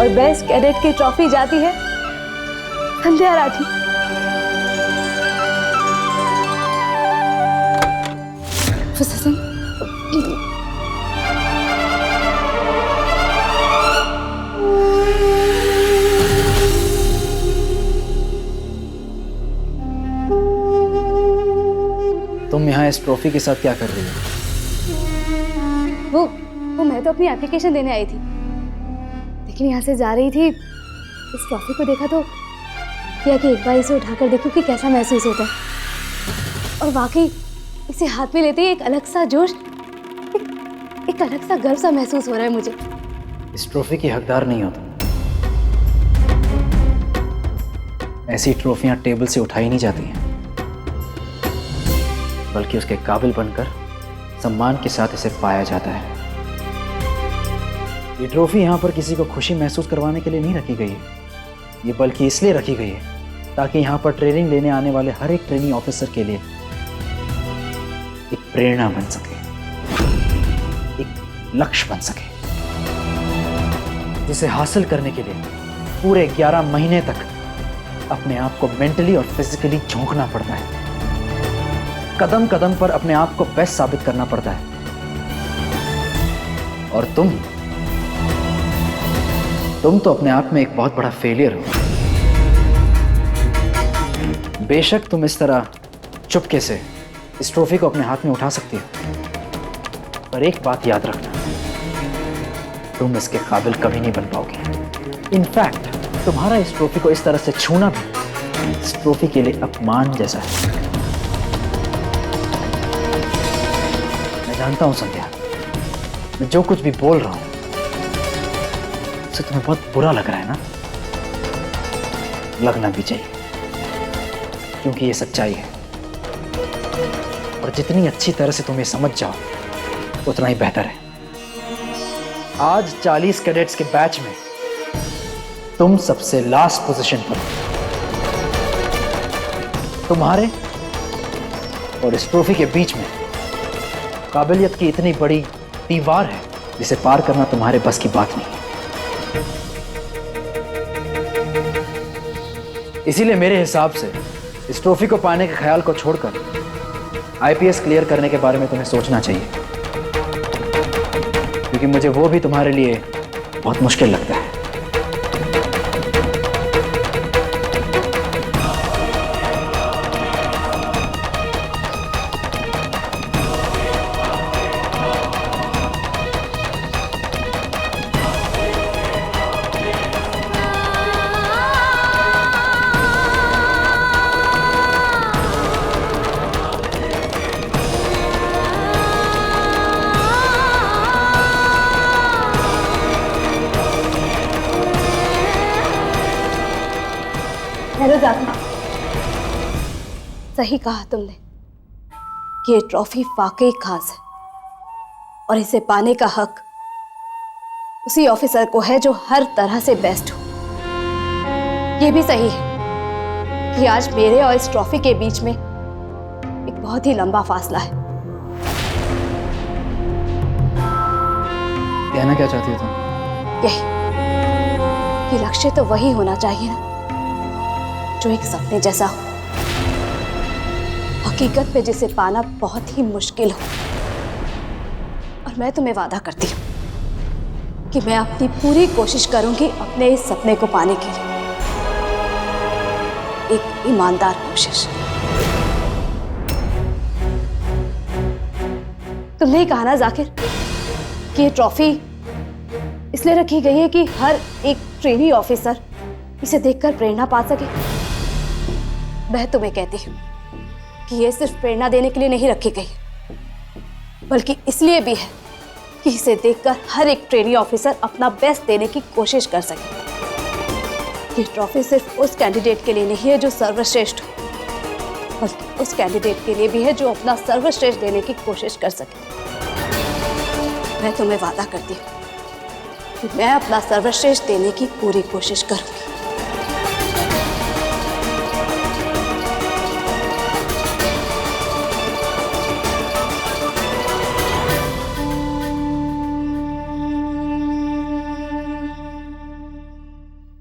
और best cadet की trophy जाती है संध्या राठी। तुम यहाँ इस ट्रॉफी के साथ क्या कर रही हो? वो मैं तो अपनी एप्लीकेशन देने आई थी, लेकिन यहाँ से जा रही थी, इस ट्रॉफी को देखा तो किया कि एक बार इसे उठाकर देखूं कि कैसा महसूस होता है। और वाकई इसे हाथ में लेते ही एक अलग सा जोश, एक अलग सा गर्व सा महसूस हो रहा है मुझे। इस ट्रॉफी की हकदार नहीं हो तुम। ऐसी ट्रॉफियां टेबल से उठाई नहीं जाती हैं, बल्कि उसके काबिल बनकर सम्मान के साथ इसे पाया जाता है। ये ट्रॉफी यहाँ पर किसी को खुशी महसूस करवाने के लिए नहीं रखी गई है, ये बल्कि इसलिए रखी गई है ताकि यहाँ पर ट्रेनिंग लेने आने वाले हर एक ट्रेनिंग ऑफिसर के लिए एक प्रेरणा बन सके, एक लक्ष्य बन सके, जिसे हासिल करने के लिए पूरे 11 महीने तक अपने आप को मेंटली और फिजिकली झोंकना पड़ता है। कदम कदम पर अपने आप को बेस्ट साबित करना पड़ता है। और तुम तो अपने आप में एक बहुत बड़ा फेलियर हो। बेशक तुम इस तरह चुपके से इस ट्रॉफी को अपने हाथ में उठा सकती हो, पर एक बात याद रखना, तुम इसके काबिल कभी नहीं बन पाओगी। इनफैक्ट तुम्हारा इस ट्रॉफी को इस तरह से छूना भी इस ट्रॉफी के लिए अपमान जैसा है। मैं जानता हूं संध्या, मैं जो कुछ भी बोल रहा हूं उससे तुम्हें बहुत बुरा लग रहा है ना? लगना भी चाहिए, क्योंकि ये सच्चाई है। और जितनी अच्छी तरह से तुम ये समझ जाओ उतना ही बेहतर है। आज 40 कैडेट्स के बैच में तुम सबसे लास्ट पोजीशन पर हो। तुम्हारे और इस ट्रॉफी के बीच में काबिलियत की इतनी बड़ी दीवार है जिसे पार करना तुम्हारे बस की बात नहीं है। इसीलिए मेरे हिसाब से इस ट्रॉफी को पाने के ख्याल को छोड़कर आईपीएस क्लियर करने के बारे में तुम्हें सोचना चाहिए, क्योंकि मुझे वो भी तुम्हारे लिए बहुत मुश्किल लगता है। हेलो जाकी, सही कहा तुमने कि ये ट्रॉफी वाकई खास है और इसे पाने का हक उसी ऑफिसर को है जो हर तरह से बेस्ट हो। ये भी सही है कि आज मेरे और इस ट्रॉफी के बीच में एक बहुत ही लंबा फासला है। कहना क्या चाहती हो तुम? यही कि लक्ष्य तो वही होना चाहिए ना जो एक सपने जैसा हो, हकीकत में जिसे पाना बहुत ही मुश्किल हो। और मैं तुम्हें वादा करती हूं कि मैं अपनी पूरी कोशिश करूंगी अपने इस सपने को पाने के लिए, एक ईमानदार कोशिश। तुमने ही कहा ना जाकिर कि ये ट्रॉफी इसलिए रखी गई है कि हर एक ट्रेनी ऑफिसर इसे देखकर प्रेरणा पा सके। मैं तुम्हें कहती हूँ कि ये सिर्फ प्रेरणा देने के लिए नहीं रखी गई, बल्कि इसलिए भी है कि इसे देखकर हर एक ट्रेनी ऑफिसर अपना बेस्ट देने की कोशिश कर सके। ये ट्रॉफी सिर्फ उस कैंडिडेट के लिए नहीं है जो सर्वश्रेष्ठ हो, बल्कि उस कैंडिडेट के लिए भी है जो अपना सर्वश्रेष्ठ देने की कोशिश कर सके। मैं तुम्हें वादा करती हूँ कि मैं अपना सर्वश्रेष्ठ देने की पूरी कोशिश करूंगी।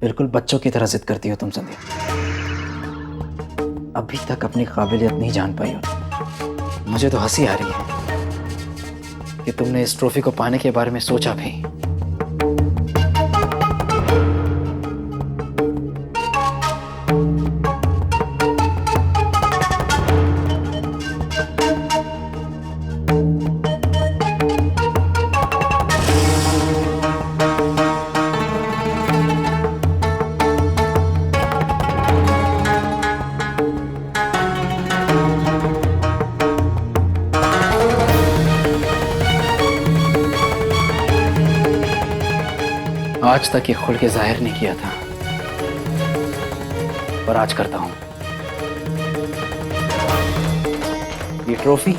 बिल्कुल बच्चों की तरह जिद करती हो तुम संध्या। अभी तक अपनी काबिलियत नहीं जान पाई हो। मुझे तो हंसी आ रही है कि तुमने इस ट्रॉफी को पाने के बारे में सोचा भी। आज तक ये खुल के जाहिर नहीं किया था, पर आज करता हूं। ये ट्रॉफी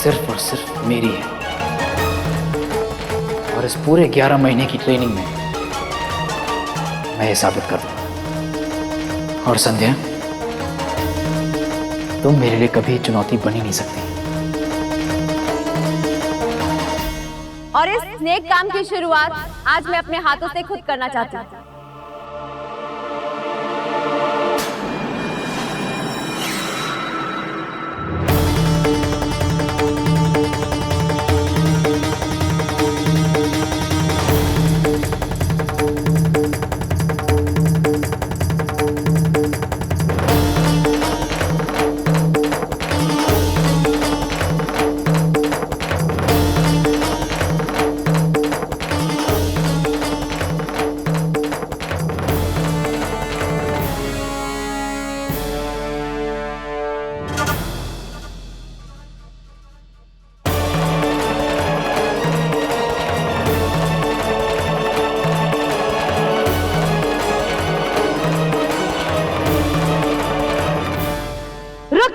सिर्फ और सिर्फ मेरी है, और इस पूरे 11 महीने की ट्रेनिंग में मैं ये साबित कर दूंगा। और संध्या, तुम मेरे लिए कभी चुनौती बनी नहीं सकती। और इस नेक काम की शुरुआत आज मैं अपने हाथों से खुद करना चाहती हूँ।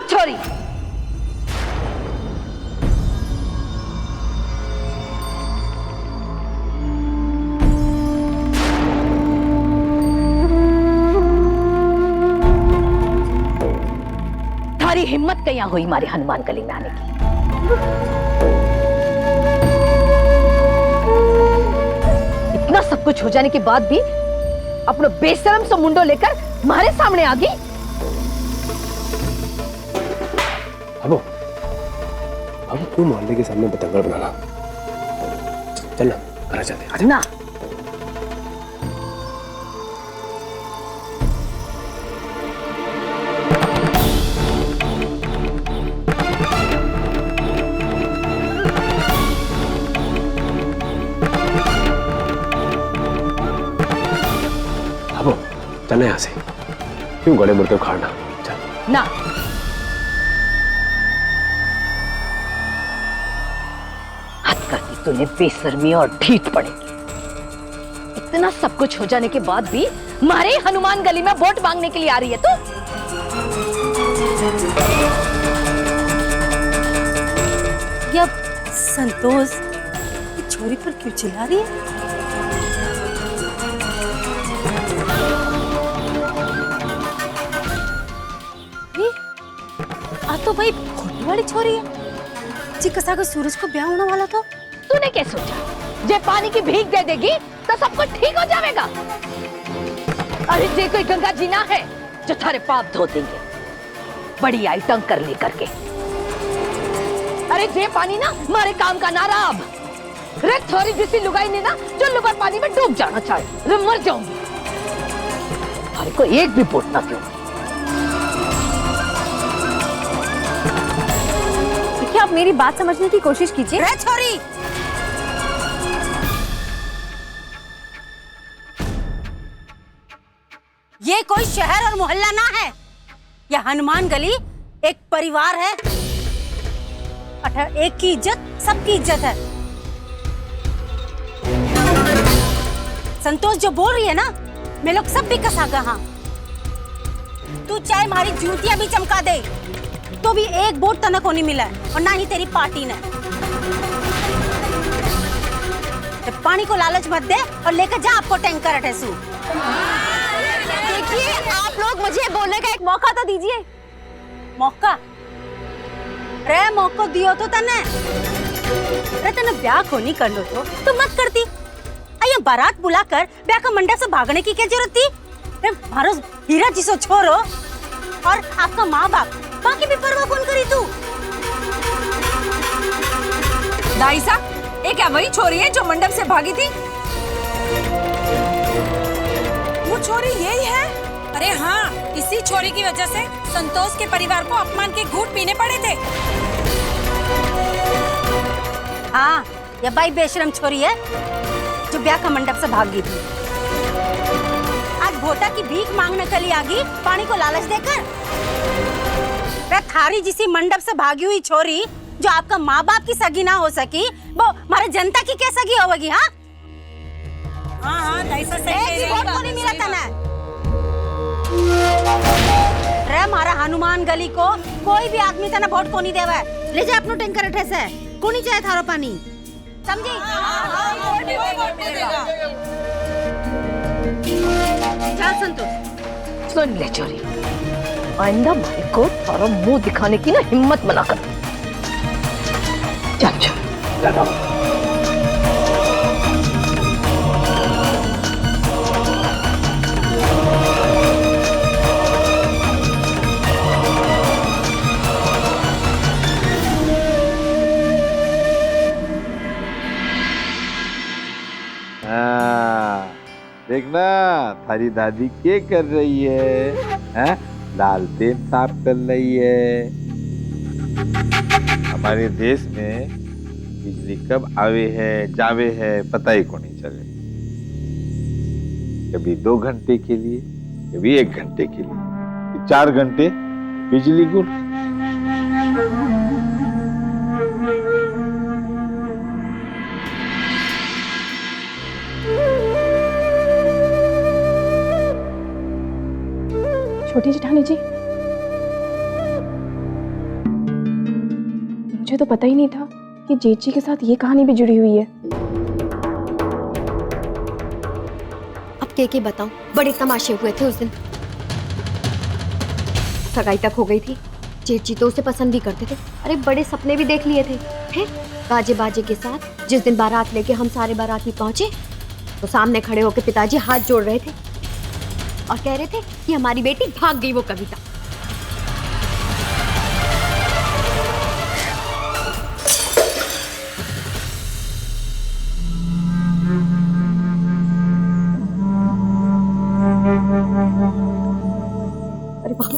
छोरी, थारी हिम्मत कहाँ हुई मारे हनुमान गली में आने की? इतना सब कुछ हो जाने के बाद भी अपना बेशरम सा मुंडो लेकर हमारे सामने आ गई। अब क्यों मोहल्ले के सामने बतंगड़ बनाना? चल ना, घर चलते हैं। ना, अब चलना यहाँ से। क्यों गले मुड़ के उखाड़ना? चल ना। तुझे बेशर्मी और ढीठ पड़ेगी। इतना सब कुछ हो जाने के बाद भी हमारे हनुमान गली में वोट मांगने के लिए आ रही है तू? या संतोष छोरी पर क्यों चिल्ला रही है? आ तो भाई फोटो वाली छोरी है जी। कसा को सूरज को ब्याह होने वाला था। तूने क्या सोचा जे पानी की भीख दे देगी तो सब कुछ ठीक हो जाएगा? अरे जे कोई गंगा जी ना है जो थारे पाप धो देंगे बड़ी आइटम कर लेकर के। अरे जे पानी ना हमारे काम का नारा अब रे थोड़ी जिसी लुगाई ने ना जो लुगाई पानी में डूब जाना चाहे रे मर जाऊंगी। अरे को एक भी वोट ना क्यों? क्या आप मेरी बात समझने की कोशिश कीजिए। रे छोरी, ये कोई शहर और मोहल्ला ना है, यह हनुमान गली एक परिवार है। एक की इज्जत सबकी इज्जत है। संतोष जो बोल रही है ना, मैं लोग सब भी कसा हाँ। तू चाहे हमारी जूतियां भी चमका दे तो भी एक वोट तनक को नहीं मिला है, और ना ही तेरी पार्टी ने। तो पानी को लालच मत दे और लेकर जा आपको टैंकर अटेसू। देखिए, आप लोग मुझे बोलने का एक मौका तो दीजिए। मौका? रे मौका दियो तो तने। रे तने ब्याह को नहीं कर लो तो मत करती। अये बारात बुलाकर ब्याह का मंडप से भागने की क्या जरूरत थी? मारो हीरा जी सो छोरो और आपका माँ बाप बाकी भी परवाह कौन करी तू? दाई साहब, ये क्या वही छोरी है जो मंडप से भागी थी? वो छोरी यही है? अरे हाँ, इसी छोरी की वजह से संतोष के परिवार को अपमान के घूंट पीने पड़े थे। हाँ, यह बाई बेशरम छोरी है जो ब्याह का मंडप से भागी थी। आज भोटा की भीख मांगने के लिए आ गई, पानी को लालच देकर। वह थारी जिसी मंडप से भागी हुई छोरी जो आपका माँ बाप की सगी ना हो सकी, वो हमारे जनता की क्या सगी होगी? हाँ हाँ, वोट को नहीं मिला था ना। रे हमारा हनुमान गली को कोई भी आदमी तना वोट को नहीं देवा। ले जा अपनो टैंकर अठे से, को नहीं चाहे थारो पानी, समझी? चल संतोष। सुन ले चोरी, आइंदा भाई को तारा मुंह दिखाने की ना हिम्मत मना कर। चल चल। देखना थारी दादी क्या कर रही है, हैं? लालटेन साफ कर रही है। हमारे देश में बिजली कब आवे है जावे है पता ही को नहीं चले। कभी 2 घंटे के लिए, कभी 1 घंटे के लिए, 4 घंटे बिजली गुल। छोटी जेठानी जी, मुझे तो पता ही नहीं था कि जेठ जी के साथ ये कहानी भी जुड़ी हुई है। अब के बताऊं, बड़े तमाशे हुए थे उस दिन। सगाई तक हो गई थी। जेठ जी तो उसे पसंद भी करते थे। अरे बड़े सपने भी देख लिए थे। हैं? गाजे बाजे के साथ जिस दिन बारात लेके हम सारे बाराती पहुंचे तो सामने खड़े होकर पिताजी हाथ जोड़ रहे थे और कह रहे थे कि हमारी बेटी भाग गई वो कविता। अरे बाबू,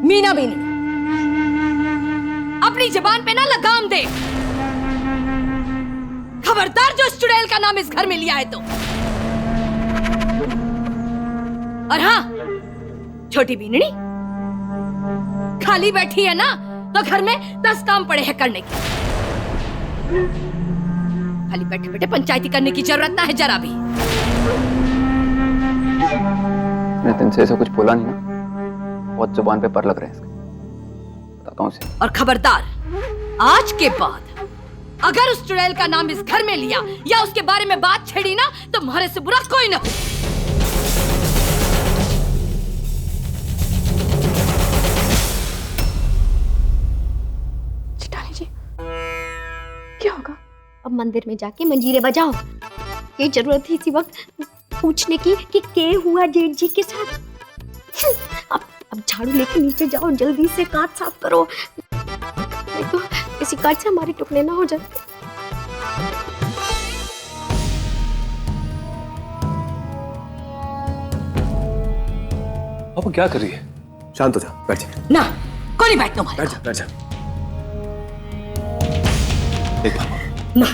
मीना बीनी, अपनी जबान पे ना लगाम दे। खबरदार जो इस चुड़ैल का नाम इस घर में लिया है तो। और हाँ, छोटी बीननी, खाली बैठी है ना तो घर में 10 काम पड़े हैं करने के। खाली बैठे बैठे पंचायती करने की जरूरत ना है जरा भी। मैं तुमसे ऐसा कुछ बोला नहीं ना, बहुत जुबान पे पर लग रहे हैं इसके, बताता हूँ उसे। और खबरदार, आज के बाद अगर उस चुड़ैल का नाम इस घर में लिया या उसके बारे में बात छेड़ी ना तो तुम्हारे से बुरा कोई ना हो। जेठानी जी, क्या होगा? अब मंदिर में जाके मंजीरे बजाओ। ये जरूरत थी इसी वक्त पूछने की कि क्या हुआ जेठ जी के साथ। अब झाड़ू लेके नीचे जाओ, जल्दी से काट साफ करो, नहीं तो इसी काट से हमारे टुकड़े ना हो जाए। अब क्या कर रही है? शांत हो जा, बैठ जा। ना, कोई नहीं बैठना। बैठ जा, बैठ जा। देख पापा, ना,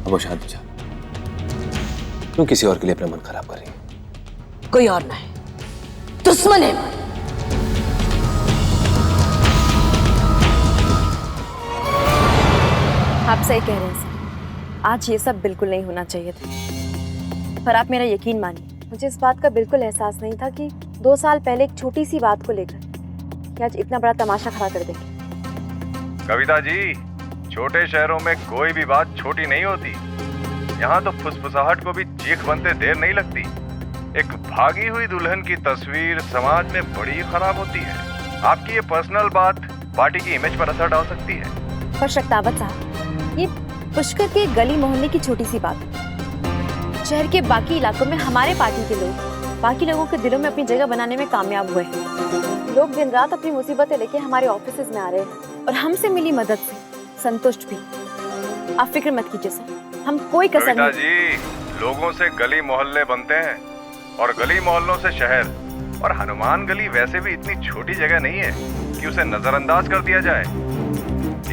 अब वो शांत हो जा। क्यों किसी और के लिए अपना मन खराब कर रही है? कोई और ना है, दुश्मन है। आप सही कह रहे हैं सर, आज ये सब बिल्कुल नहीं होना चाहिए था। पर आप मेरा यकीन मानिए, मुझे इस बात का बिल्कुल एहसास नहीं था कि 2 साल पहले एक छोटी सी बात को लेकर कि आज इतना बड़ा तमाशा खड़ा कर देंगे। कविता जी, छोटे शहरों में कोई भी बात छोटी नहीं होती। यहाँ तो फुसफुसाहट को भी चीख बनते देर नहीं लगती। एक भागी हुई दुल्हन की तस्वीर समाज में बड़ी खराब होती है। आपकी ये पर्सनल बात पार्टी की इमेज पर असर डाल सकती है। पर शक्तावत साहब, ये पुष्कर के गली मोहल्ले की छोटी सी बात है। शहर के बाकी इलाकों में हमारे पार्टी के लोग बाकी लोगों के दिलों में अपनी जगह बनाने में कामयाब हुए हैं। लोग दिन रात अपनी मुसीबतें लेके हमारे ऑफिसेज में आ रहे हैं और हमसे मिली मदद से संतुष्ट भी। आप फिक्र मत कीजिए सर, हम कोई कसर बेटा नहीं। जी, लोगों से गली मोहल्ले बनते हैं और गली मोहल्लों से शहर। और हनुमान गली वैसे भी इतनी छोटी जगह नहीं है कि उसे नजरअंदाज कर दिया जाए।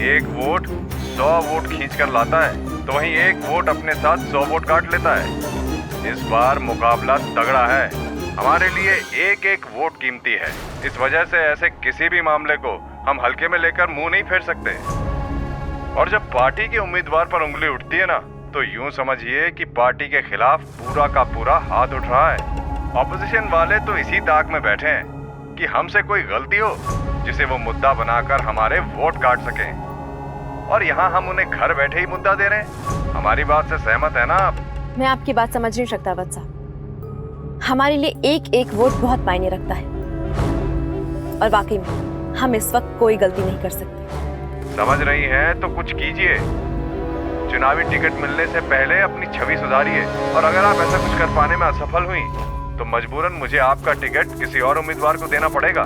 एक वोट 100 वोट खींच कर लाता है, तो वहीं एक वोट अपने साथ 100 वोट काट लेता है। इस बार मुकाबला तगड़ा है, हमारे लिए एक एक वोट कीमती है। इस वजह से ऐसे किसी भी मामले को हम हल्के में लेकर मुंह नहीं फेर सकते। और जब पार्टी के उम्मीदवार पर उंगली उठती है ना, तो यूं समझिए कि पार्टी के खिलाफ पूरा का पूरा हाथ उठ रहा है। ऑपोजिशन वाले तो इसी ताक में बैठे हैं कि हमसे कोई गलती हो जिसे वो मुद्दा बनाकर हमारे वोट काट सकें। और यहाँ हम उन्हें घर बैठे ही मुद्दा दे रहे हैं। हमारी बात से सहमत है ना आप? मैं आपकी बात समझ नहीं सकता वत्सा। हमारे लिए एक एक वोट बहुत मायने रखता है और वाकई में हम इस वक्त कोई गलती नहीं कर सकते। समझ रही हैं तो कुछ कीजिए। चुनावी टिकट मिलने से पहले अपनी छवि सुधारिए। और अगर आप ऐसा कुछ कर पाने में असफल हुई तो मजबूरन मुझे आपका टिकट किसी और उम्मीदवार को देना पड़ेगा।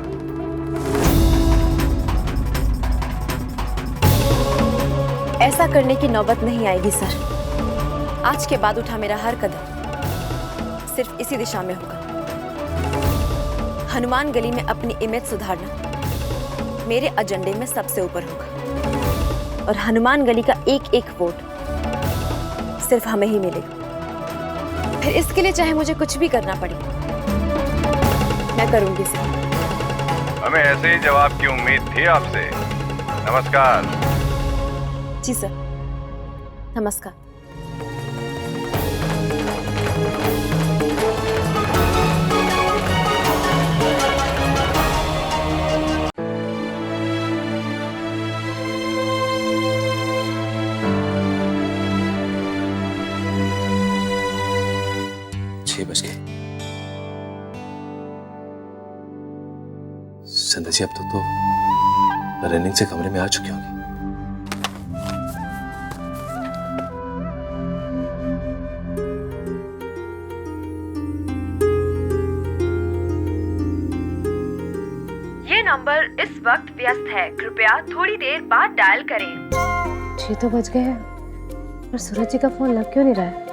ऐसा करने की नौबत नहीं आएगी सर। आज के बाद उठा मेरा हर कदम सिर्फ इसी दिशा में होगा। हनुमान गली में अपनी इमेज सुधारना मेरे एजेंडे में सबसे ऊपर होगा और हनुमान गली का एक एक वोट सिर्फ हमें ही मिलेगा। फिर इसके लिए चाहे मुझे कुछ भी करना पड़े, मैं करूंगी सर। हमें ऐसे ही जवाब की उम्मीद थी आपसे। नमस्कार। जी सर, नमस्कार। संध्या जी, अब तक तो रनिंग से कमरे में आ चुकी होंगी। ये नंबर इस वक्त व्यस्त है, कृपया थोड़ी देर बाद डायल करें। 6 तो बज गए हैं पर सूरज जी का फोन लग क्यों नहीं रहा है?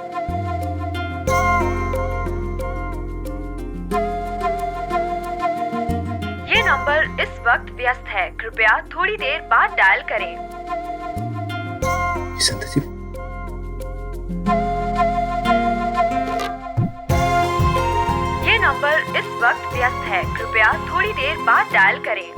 ये नंबर इस वक्त व्यस्त है, कृपया थोड़ी देर बाद डायल करें। संध्या जी, ये नंबर इस वक्त व्यस्त है, कृपया थोड़ी देर बाद डायल करें।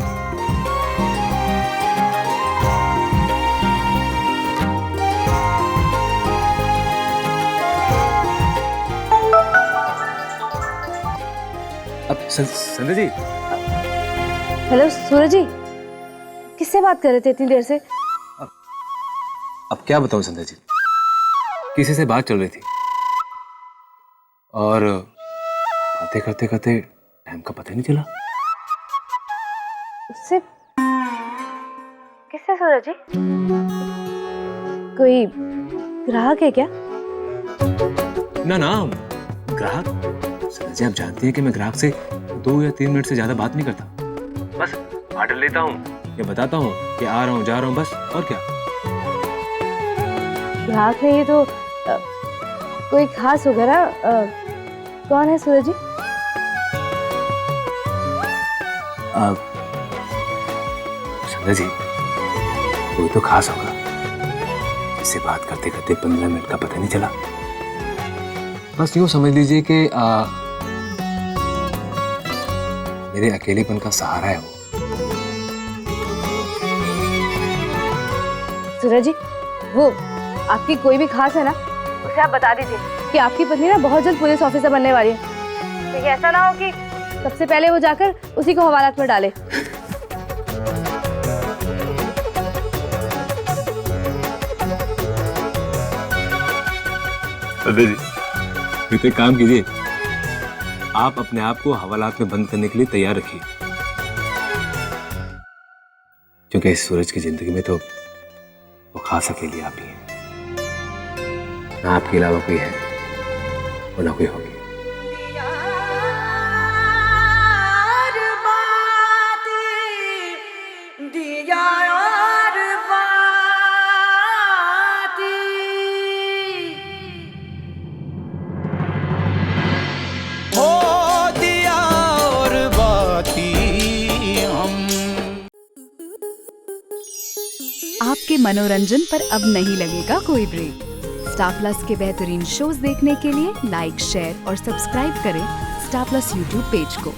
अब संध्या जी। हेलो सूरज जी, किससे बात कर रहे थे इतनी देर से? अब क्या बताऊं संध्या जी, किसी से बात चल रही थी और बातें करते करते टाइम का पता ही नहीं चला। उससे? किससे सूरज जी? कोई ग्राहक है क्या? ना ना, ग्राहक? संध्या जी, आप जानती हैं कि मैं ग्राहक से 2 या 3 मिनट से ज्यादा बात नहीं करता। बस ऑर्डर लेता हूँ या बताता हूँ कि आ रहा हूँ, जा रहा हूँ, बस। और क्या? ग्राहक नहीं, ये तो कोई खास होगा ना। कौन है सूरज जी? संध्या जी, कोई तो खास होगा इससे बात करते करते 15 मिनट का पता नहीं चला। बस यूं समझ लीजिए कि मेरे अकेलेपन का सहारा है वो। सूरज जी, वो आपकी कोई भी खास है ना, उसे आप बता दीजिए कि आपकी पत्नी ना बहुत जल्द पुलिस ऑफिसर बनने वाली है। तो ऐसा ना हो कि सबसे पहले वो जाकर उसी को हवालात में डाले। जी, तो एक काम कीजिए, आप अपने आप को हवालात में बंद करने के लिए तैयार रखिए, क्योंकि इस सूरज की जिंदगी में तो वो खास अकेली आप ही हैं। ना आपके अलावा कोई है वो ना कोई होगी। आपके मनोरंजन पर अब नहीं लगेगा कोई ब्रेक। स्टार प्लस के बेहतरीन शोज देखने के लिए लाइक, शेयर और सब्सक्राइब करें स्टार प्लस यूट्यूब पेज को।